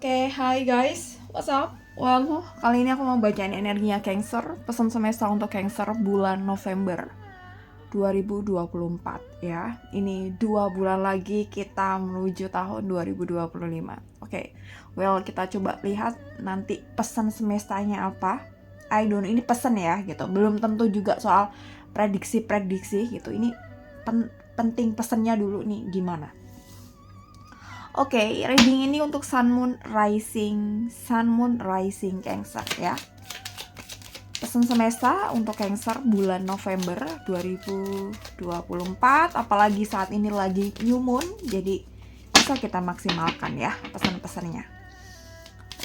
Oke, hai guys, what's up? Well, kali ini aku mau bacain energinya Cancer, pesan semesta untuk Cancer bulan November 2024 ya. Ini 2 bulan lagi kita menuju tahun 2025. Oke, well kita coba lihat nanti pesan semestanya apa. I don't know, ini pesan ya gitu, belum tentu juga soal prediksi-prediksi gitu. Ini penting pesannya dulu nih gimana. Oke, reading ini untuk Sun Moon Rising Cancer ya. Pesan semesta untuk Cancer bulan November 2024, apalagi saat ini lagi new moon, jadi bisa kita maksimalkan ya pesan-pesannya.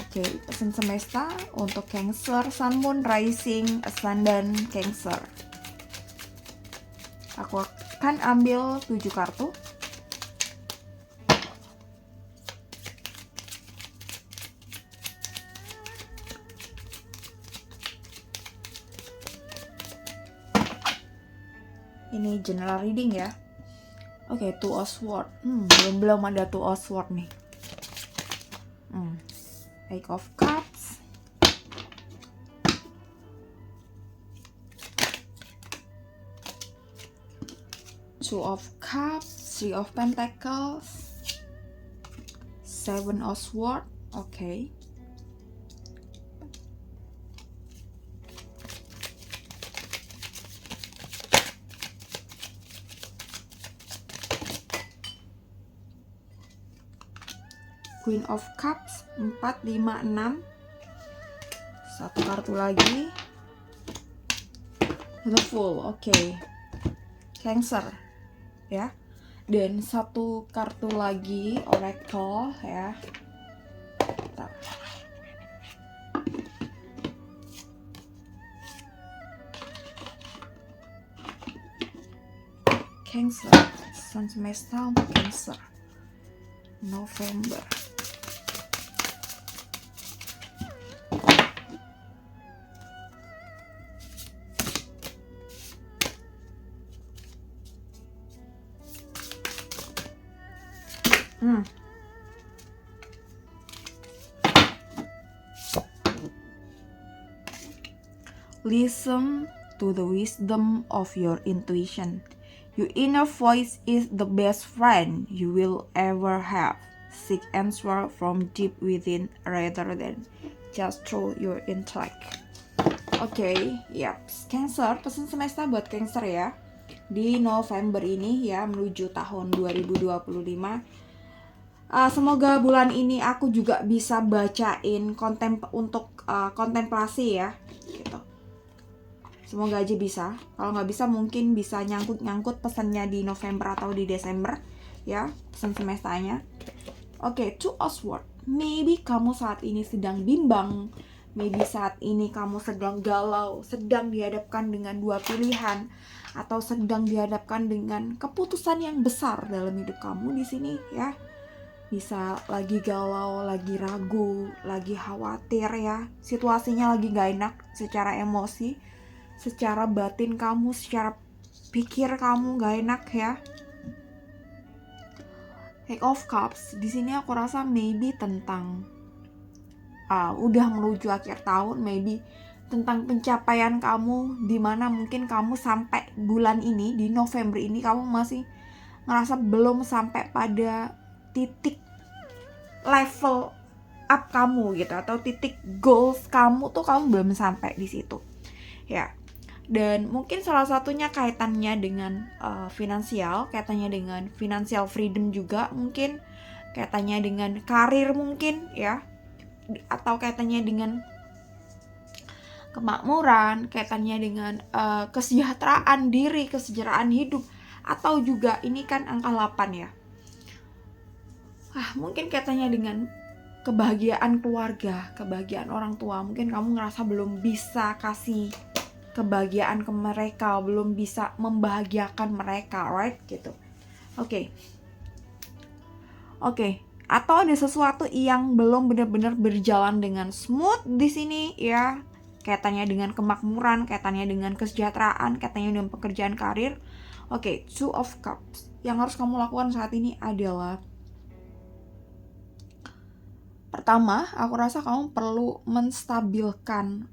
Oke, pesan semesta untuk Cancer, Sun Moon Rising Ascendant Cancer. Aku akan ambil 7 kartu. Ini general reading ya. Oke, Two of Swords. Belum ada Two of Swords nih. Eight of Cups. Two of Cups, Three of Pentacles, Seven of Swords. Oke. Queen of Cups 4, 5, 6. Satu kartu lagi. The Fool. Oke. Cancer ya. Dan satu kartu lagi Oracle ya. Bentar. Cancer. Pesan semesta untuk Cancer November. Listen to the wisdom of your intuition. Your inner voice is the best friend you will ever have. Seek answer from deep within rather than just through your intellect. Oke, Cancer, pesan semesta buat Cancer ya. Di November ini ya, menuju tahun 2025. Semoga bulan ini aku juga bisa bacain untuk kontemplasi ya, gitu. Semoga aja bisa. Kalau nggak bisa mungkin bisa nyangkut pesannya di November atau di Desember ya, pesan semestanya. Oke, Two of Swords. Maybe kamu saat ini sedang bimbang. Maybe saat ini kamu sedang galau, sedang dihadapkan dengan dua pilihan, atau sedang dihadapkan dengan keputusan yang besar dalam hidup kamu di sini ya. Bisa lagi galau, lagi ragu, lagi khawatir ya. Situasinya lagi gak enak secara emosi, secara batin kamu, secara pikir kamu gak enak ya. Eight of Cups, di sini aku rasa maybe tentang udah menuju akhir tahun, maybe tentang pencapaian kamu, dimana mungkin kamu sampai bulan ini, di November ini kamu masih ngerasa belum sampai pada titik level up kamu gitu, atau titik goals kamu tuh kamu belum sampai di situ ya. Dan mungkin salah satunya kaitannya dengan finansial, kaitannya dengan financial freedom juga, mungkin kaitannya dengan karir mungkin ya, atau kaitannya dengan kemakmuran, kaitannya dengan kesejahteraan diri, kesejahteraan hidup, atau juga ini kan angka 8 ya. Mungkin kaitannya dengan kebahagiaan keluarga, kebahagiaan orang tua. Mungkin kamu ngerasa belum bisa kasih kebahagiaan ke mereka, belum bisa membahagiakan mereka, right? Gitu. Oke. Atau ada sesuatu yang belum benar-benar berjalan dengan smooth di sini ya. Kaitannya dengan kemakmuran, kaitannya dengan kesejahteraan, kaitannya dengan pekerjaan karir. Oke, Two of Cups. Yang harus kamu lakukan saat ini adalah Pertama, aku rasa kamu perlu menstabilkan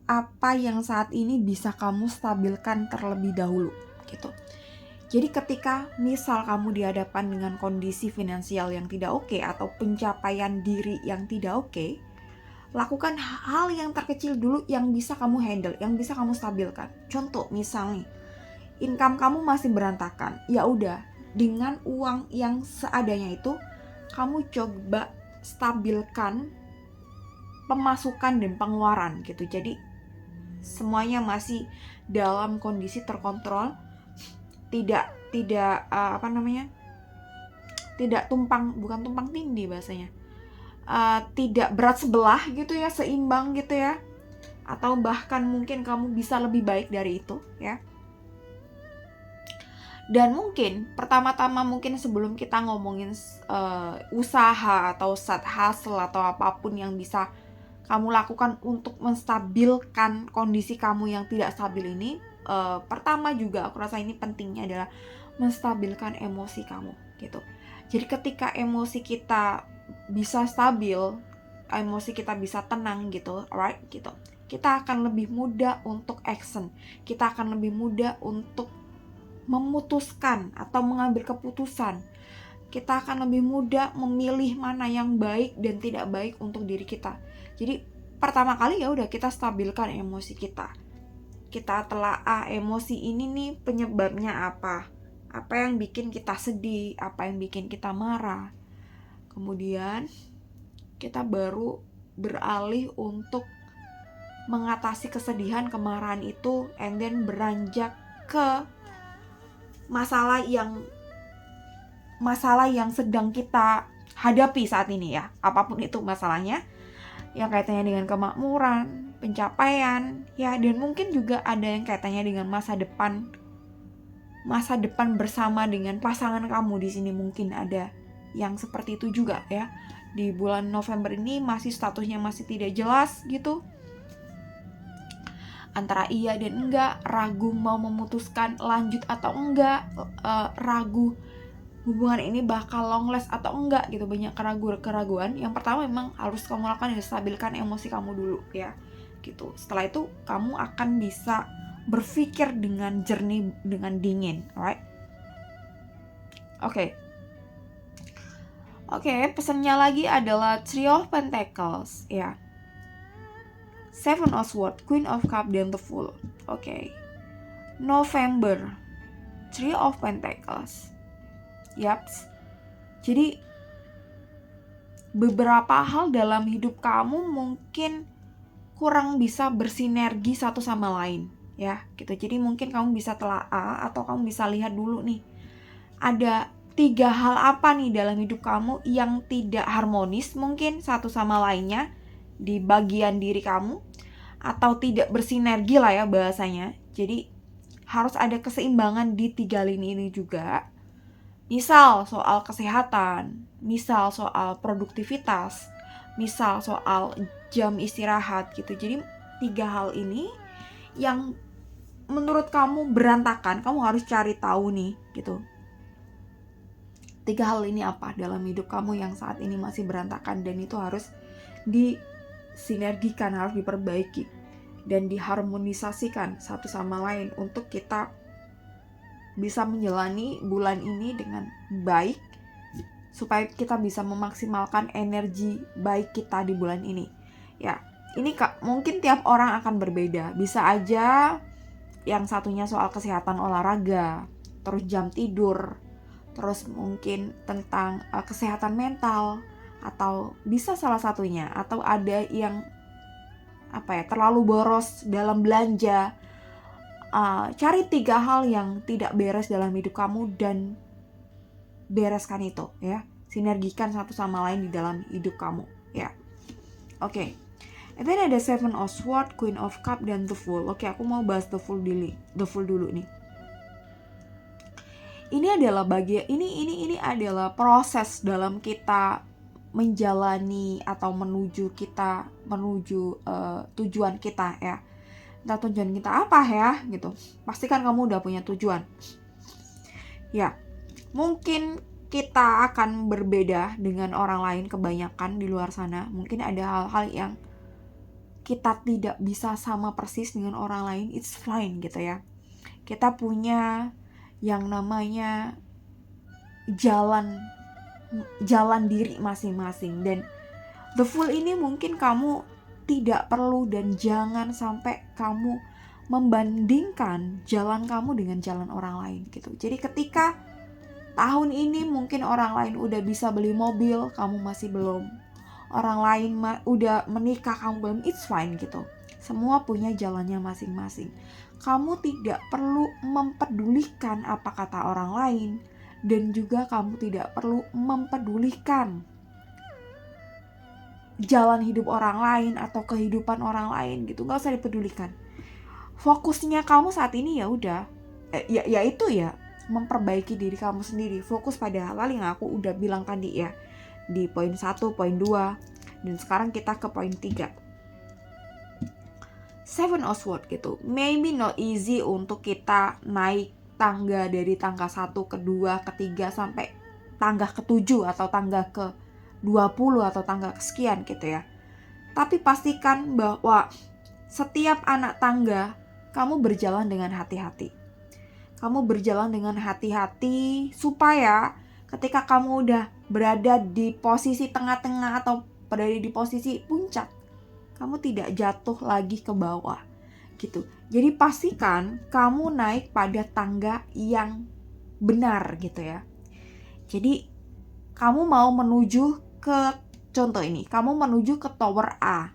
apa yang saat ini bisa kamu stabilkan terlebih dahulu gitu. Jadi ketika misal kamu dihadapkan dengan kondisi finansial yang tidak oke atau pencapaian diri yang tidak oke, lakukan hal yang terkecil dulu yang bisa kamu handle, yang bisa kamu stabilkan. Contoh misal nih, income kamu masih berantakan. Ya udah, dengan uang yang seadanya itu kamu coba stabilkan pemasukan dan pengeluaran gitu. Jadi semuanya masih dalam kondisi terkontrol, tidak bukan tumpang tindih bahasanya, tidak berat sebelah gitu ya, seimbang gitu ya, atau bahkan mungkin kamu bisa lebih baik dari itu ya. Dan mungkin pertama-tama mungkin sebelum kita ngomongin usaha atau side hustle atau apapun yang bisa kamu lakukan untuk menstabilkan kondisi kamu yang tidak stabil ini, pertama juga aku rasa ini pentingnya adalah menstabilkan emosi kamu gitu. Jadi ketika emosi kita bisa stabil, emosi kita bisa tenang gitu, alright gitu, kita akan lebih mudah untuk action, kita akan lebih mudah untuk memutuskan atau mengambil keputusan, kita akan lebih mudah memilih mana yang baik dan tidak baik untuk diri kita. Jadi pertama kali ya udah kita stabilkan emosi kita. Kita telaah emosi ini nih penyebabnya apa yang bikin kita sedih, apa yang bikin kita marah. Kemudian kita baru beralih untuk mengatasi kesedihan, kemarahan itu, and then beranjak ke masalah yang sedang kita hadapi saat ini ya, apapun itu masalahnya, yang kaitannya dengan kemakmuran, pencapaian ya, dan mungkin juga ada yang kaitannya dengan masa depan bersama dengan pasangan kamu. Di sini mungkin ada yang seperti itu juga ya. Di bulan November ini masih statusnya masih tidak jelas gitu, antara iya dan enggak, ragu mau memutuskan lanjut atau enggak, ragu hubungan ini bakal long last atau enggak gitu, banyak keraguan. Yang pertama memang harus kamu lakukan adalah stabilkan emosi kamu dulu ya gitu. Setelah itu kamu akan bisa berpikir dengan jernih, dengan dingin, alright? Oke, pesannya lagi adalah Three of Pentacles ya, Seven of Swords, Queen of Cups, dan The Fool. November, Three of Pentacles. Yaps. Jadi beberapa hal dalam hidup kamu mungkin kurang bisa bersinergi satu sama lain ya gitu. Jadi mungkin kamu bisa telaah atau kamu bisa lihat dulu nih, ada 3 hal apa nih dalam hidup kamu yang tidak harmonis mungkin satu sama lainnya di bagian diri kamu, atau tidak bersinergi lah ya bahasanya. Jadi harus ada keseimbangan di 3 lini ini juga. Misal soal kesehatan, misal soal produktivitas, misal soal jam istirahat gitu. Jadi 3 hal ini yang menurut kamu berantakan, kamu harus cari tahu nih gitu. 3 hal ini apa dalam hidup kamu yang saat ini masih berantakan, dan itu harus disinergikan, harus diperbaiki dan diharmonisasikan satu sama lain untuk kita bisa menjalani bulan ini dengan baik, supaya kita bisa memaksimalkan energi baik kita di bulan ini ya. Ini mungkin tiap orang akan berbeda, bisa aja yang satunya soal kesehatan olahraga, terus jam tidur, terus mungkin tentang kesehatan mental, atau bisa salah satunya, atau ada yang terlalu boros dalam belanja. Cari 3 hal yang tidak beres dalam hidup kamu dan bereskan itu ya, sinergikan satu sama lain di dalam hidup kamu ya. And then ada Seven of Swords, Queen of Cups, dan The Fool. Aku mau bahas The Fool dulu nih. Ini adalah ini adalah proses dalam kita menjalani atau menuju tujuan kita ya. Entah tujuan kita apa ya gitu. Pastikan kamu udah punya tujuan. Ya, mungkin kita akan berbeda dengan orang lain kebanyakan di luar sana. Mungkin ada hal-hal yang kita tidak bisa sama persis dengan orang lain, it's fine gitu ya. Kita punya yang namanya jalan diri masing-masing, dan the full ini mungkin kamu tidak perlu dan jangan sampai kamu membandingkan jalan kamu dengan jalan orang lain gitu. Jadi ketika tahun ini mungkin orang lain udah bisa beli mobil, kamu masih belum. Orang lain udah menikah, kamu belum. It's fine gitu. Semua punya jalannya masing-masing. Kamu tidak perlu mempedulikan apa kata orang lain, dan juga kamu tidak perlu mempedulikan jalan hidup orang lain atau kehidupan orang lain gitu. Gak usah dipedulikan. Fokusnya kamu saat ini ya udah, itu ya memperbaiki diri kamu sendiri. Fokus pada hal-hal yang aku udah bilang tadi ya, di poin 1, poin 2, dan sekarang kita ke poin 3. Seven of Swords gitu. Maybe not easy untuk kita naik tangga dari tangga 1 ke 2 ke 3 sampai tangga ke 7 atau tangga ke 20 atau tangga kesekian gitu ya. Tapi pastikan bahwa setiap anak tangga kamu berjalan dengan hati-hati. Kamu berjalan dengan hati-hati supaya ketika kamu udah berada di posisi tengah-tengah atau berada di posisi puncak, kamu tidak jatuh lagi ke bawah gitu. Jadi pastikan kamu naik pada tangga yang benar gitu ya. Jadi kamu mau menuju ke, contoh ini, kamu menuju ke tower A,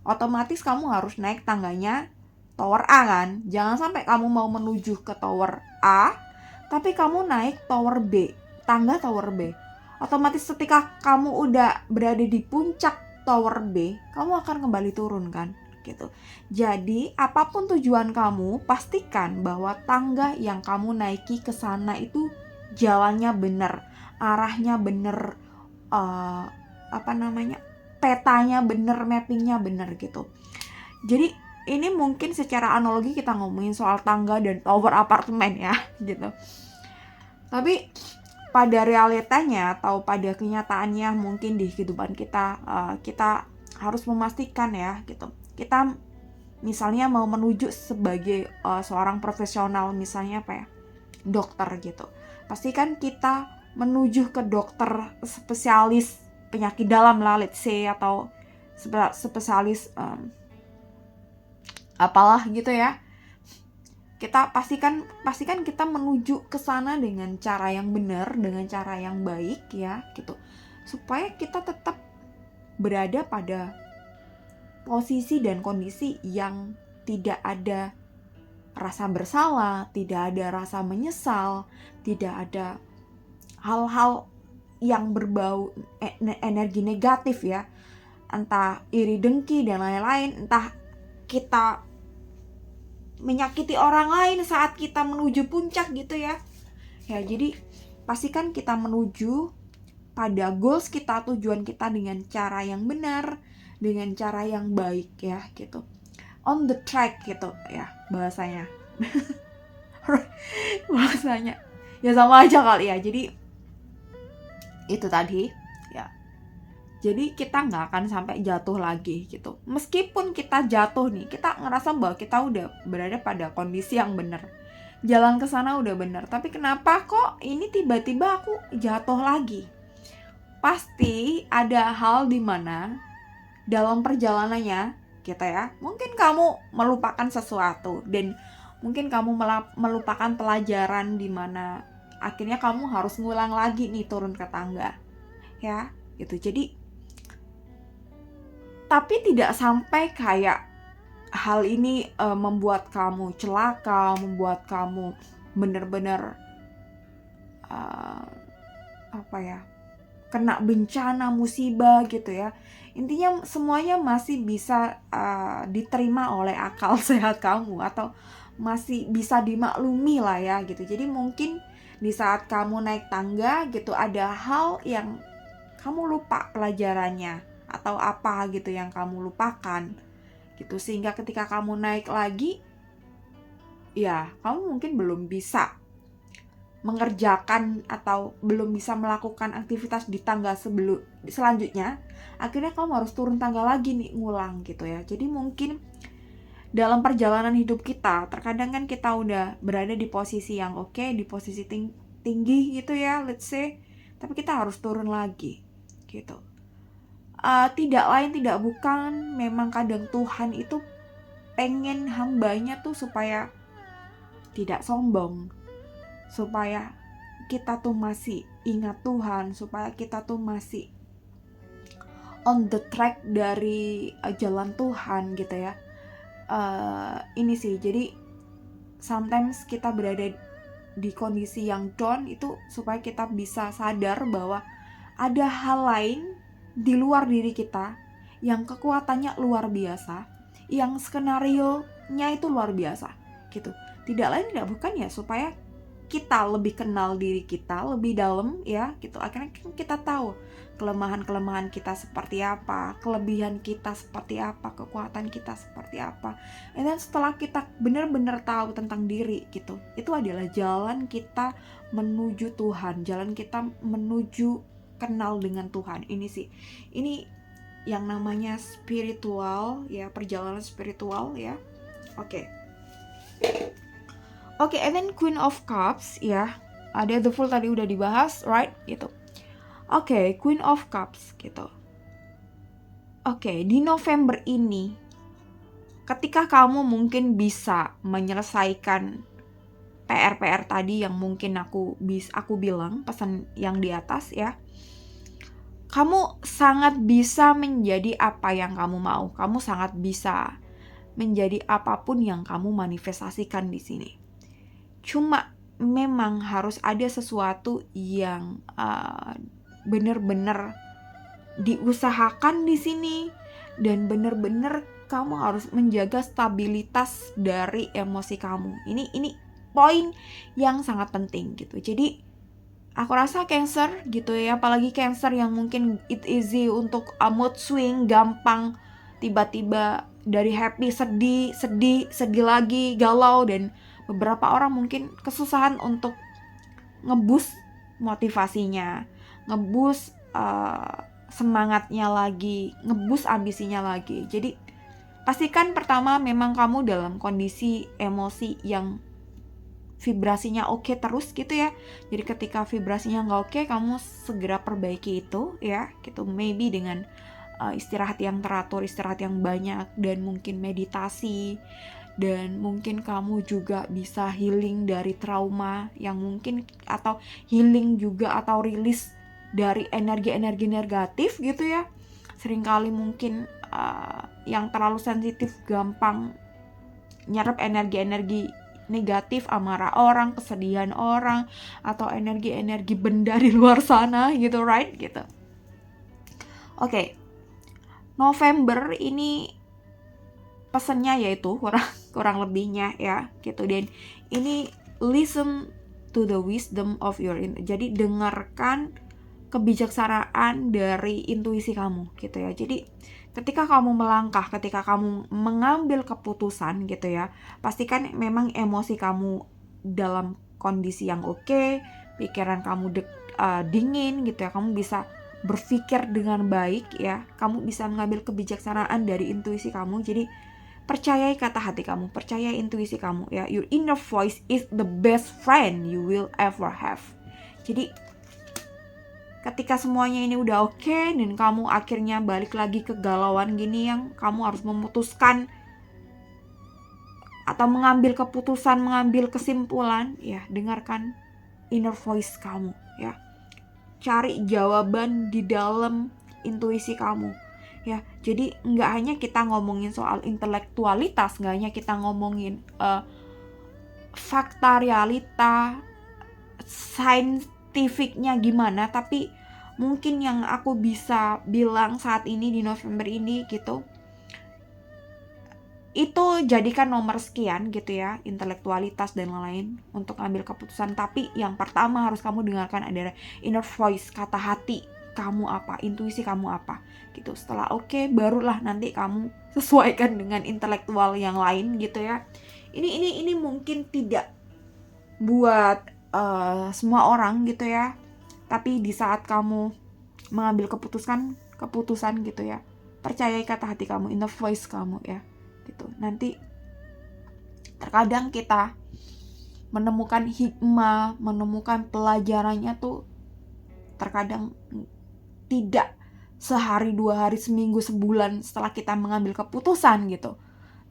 otomatis kamu harus naik tangganya tower A kan. Jangan sampai kamu mau menuju ke tower A tapi kamu naik tower B, tangga tower B. Otomatis ketika kamu udah berada di puncak tower B, kamu akan kembali turun kan gitu. Jadi apapun tujuan kamu, pastikan bahwa tangga yang kamu naiki ke sana itu jalannya benar, arahnya benar, petanya benar, mappingnya benar gitu. Jadi ini mungkin secara analogi kita ngomongin soal tangga dan tower apartemen ya gitu. Tapi pada realitanya atau pada kenyataannya mungkin di kehidupan kita, kita harus memastikan ya gitu. Kita misalnya mau menuju sebagai seorang profesional, misalnya apa ya, dokter gitu. Pastikan kita menuju ke dokter spesialis penyakit dalam lah, let's say, atau spesialis apalah gitu ya. Kita pastikan kita menuju ke sana dengan cara yang benar, dengan cara yang baik ya gitu. Supaya kita tetap berada pada posisi dan kondisi yang tidak ada rasa bersalah, tidak ada rasa menyesal, tidak ada hal-hal yang berbau energi negatif ya. Entah iri dengki dan lain-lain, entah kita menyakiti orang lain saat kita menuju puncak gitu ya. Ya, jadi pastikan kita menuju pada goals kita, tujuan kita dengan cara yang benar, dengan cara yang baik ya gitu. On the track gitu ya bahasanya. Bahasanya ya sama aja kali ya. Jadi itu tadi ya. Jadi kita gak akan sampai jatuh lagi gitu. Meskipun kita jatuh nih, kita ngerasa bahwa kita udah berada pada kondisi yang benar, jalan ke sana udah benar, tapi kenapa kok ini tiba-tiba aku jatuh lagi? Pasti ada hal di mana dalam perjalanannya kita ya, mungkin kamu melupakan sesuatu, dan mungkin kamu melupakan pelajaran di mana akhirnya kamu harus ngulang lagi nih turun ke tangga ya gitu. Jadi tapi tidak sampai kayak hal ini membuat kamu celaka, membuat kamu benar-benar kena bencana, musibah gitu ya. Intinya semuanya masih bisa diterima oleh akal sehat kamu, atau masih bisa dimaklumi lah ya gitu. Jadi mungkin di saat kamu naik tangga gitu, ada hal yang kamu lupa pelajarannya atau apa gitu yang kamu lupakan gitu, sehingga ketika kamu naik lagi ya kamu mungkin belum bisa mengerjakan atau belum bisa melakukan aktivitas di tangga selanjutnya, akhirnya kamu harus turun tangga lagi nih, ngulang gitu ya. Jadi mungkin dalam perjalanan hidup kita, terkadang kan kita udah berada di posisi yang oke, di posisi tinggi gitu ya, let's say, tapi kita harus turun lagi gitu. Tidak lain tidak bukan, memang kadang Tuhan itu pengen hambanya tuh supaya tidak sombong, supaya kita tuh masih ingat Tuhan, supaya kita tuh masih on the track dari jalan Tuhan gitu ya. Ini sih, jadi sometimes kita berada di kondisi yang down itu supaya kita bisa sadar bahwa ada hal lain di luar diri kita yang kekuatannya luar biasa, yang skenario-nya itu luar biasa gitu. Tidak lain tidak bukan ya supaya kita lebih kenal diri kita lebih dalam ya gitu. Akhirnya kita tahu kelemahan-kelemahan kita seperti apa, kelebihan kita seperti apa, kekuatan kita seperti apa. Dan setelah kita benar-benar tahu tentang diri gitu, itu adalah jalan kita menuju Tuhan, jalan kita menuju kenal dengan Tuhan. Ini sih, ini yang namanya spiritual ya, perjalanan spiritual ya. Oke, and then Queen of Cups ya, ada The Fool tadi udah dibahas, right gitu. Oke, Queen of Cups gitu. Oke, di November ini ketika kamu mungkin bisa menyelesaikan PR-PR tadi yang mungkin aku bilang pesan yang di atas ya, kamu sangat bisa menjadi apa yang kamu mau. Kamu sangat bisa menjadi apapun yang kamu manifestasikan di sini. Cuma memang harus ada sesuatu yang benar-benar diusahakan di sini, dan benar-benar kamu harus menjaga stabilitas dari emosi kamu. Ini poin yang sangat penting gitu. Jadi aku rasa Cancer gitu ya, apalagi Cancer yang mungkin it easy untuk mood swing, gampang tiba-tiba dari happy sedih lagi, galau, dan beberapa orang mungkin kesusahan untuk ngeboost motivasinya, ngeboost semangatnya lagi, ngeboost ambisinya lagi. Jadi pastikan pertama memang kamu dalam kondisi emosi yang vibrasinya oke terus gitu ya. Jadi ketika vibrasinya nggak oke, kamu segera perbaiki itu ya gitu. Maybe dengan istirahat yang teratur, istirahat yang banyak, dan mungkin meditasi, dan mungkin kamu juga bisa healing dari trauma yang mungkin, atau healing juga atau rilis dari energi-energi negatif gitu ya. Seringkali mungkin yang terlalu sensitif gampang nyerap energi-energi negatif, amarah orang, kesedihan orang, atau energi-energi benda di luar sana gitu, right gitu. Oke. November ini pesannya yaitu kurang lebihnya ya gitu. Dan ini listen to the wisdom of your jadi dengarkan kebijaksanaan dari intuisi kamu gitu ya. Jadi ketika kamu melangkah, ketika kamu mengambil keputusan gitu ya, pastikan memang emosi kamu dalam kondisi yang oke, pikiran kamu dingin gitu ya, kamu bisa berpikir dengan baik ya, kamu bisa mengambil kebijaksanaan dari intuisi kamu. Jadi percayai kata hati kamu, percayai intuisi kamu ya. Your inner voice is the best friend you will ever have. Jadi ketika semuanya ini udah oke, dan kamu akhirnya balik lagi ke galauan gini yang kamu harus memutuskan atau mengambil keputusan, mengambil kesimpulan, ya dengarkan inner voice kamu ya. Cari jawaban di dalam intuisi kamu ya. Jadi nggak hanya kita ngomongin soal intelektualitas, nggak hanya kita ngomongin fakta, realita, saintifiknya gimana, tapi mungkin yang aku bisa bilang saat ini di November ini gitu, itu jadikan nomor sekian gitu ya, intelektualitas dan lain-lain untuk ambil keputusan. Tapi yang pertama harus kamu dengarkan adalah inner voice, kata hati kamu apa, intuisi kamu apa gitu. Setelah oke, barulah nanti kamu sesuaikan dengan intelektual yang lain gitu ya. Ini mungkin tidak buat semua orang gitu ya. Tapi di saat kamu mengambil keputusan gitu ya, percayai kata hati kamu, inner voice kamu ya gitu. Nanti terkadang kita menemukan hikmah, menemukan pelajarannya tuh terkadang tidak sehari, 2 hari, seminggu, sebulan setelah kita mengambil keputusan gitu.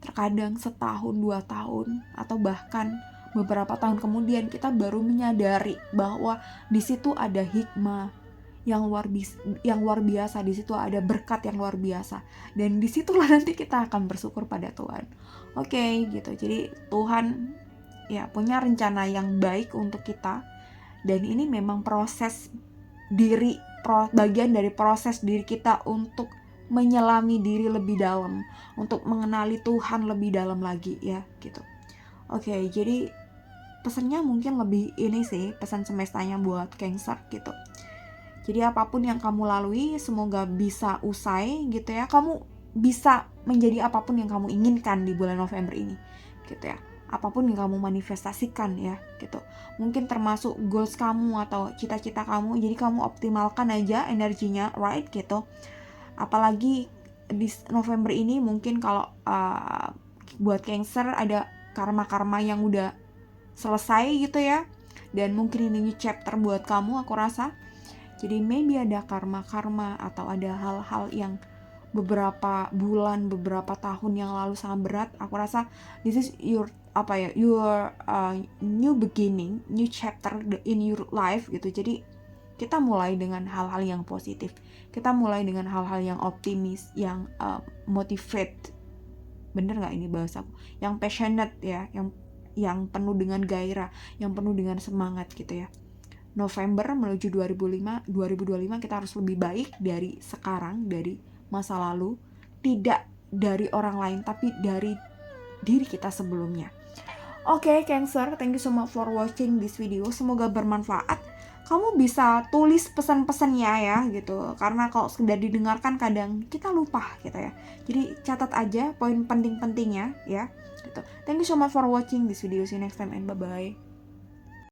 Terkadang setahun, 2 tahun, atau bahkan beberapa tahun kemudian kita baru menyadari bahwa di situ ada hikmah yang luar biasa, di situ ada berkat yang luar biasa, dan disitulah nanti kita akan bersyukur pada Tuhan. Oke, gitu. Jadi Tuhan ya punya rencana yang baik untuk kita, dan ini memang bagian dari proses diri kita untuk menyelami diri lebih dalam, untuk mengenali Tuhan lebih dalam lagi ya gitu. Oke, jadi pesannya mungkin lebih ini sih, pesan semestanya buat Cancer gitu. Jadi apapun yang kamu lalui semoga bisa usai gitu ya. Kamu bisa menjadi apapun yang kamu inginkan di bulan November ini gitu ya. Apapun yang kamu manifestasikan ya gitu. Mungkin termasuk goals kamu atau cita-cita kamu. Jadi kamu optimalkan aja energinya, right gitu. Apalagi di November ini mungkin kalau buat Cancer ada karma-karma yang udah selesai gitu ya, dan mungkin ini new chapter buat kamu aku rasa. Jadi maybe ada karma-karma atau ada hal-hal yang beberapa bulan, beberapa tahun yang lalu sangat berat. Aku rasa this is your new beginning, new chapter in your life gitu. Jadi kita mulai dengan hal-hal yang positif, kita mulai dengan hal-hal yang optimis, yang motivate, bener nggak ini bahasaku, yang passionate ya, yang penuh dengan gairah, yang penuh dengan semangat gitu ya. November menuju 2025 kita harus lebih baik dari sekarang, dari masa lalu, tidak dari orang lain tapi dari diri kita sebelumnya. Oke, Cancer, thank you so much for watching this video. Semoga bermanfaat. Kamu bisa tulis pesan-pesannya ya gitu, karena kalau sekedar didengarkan kadang kita lupa gitu ya. Jadi catat aja poin penting-pentingnya ya gitu. Thank you so much for watching this video. See you next time and bye bye.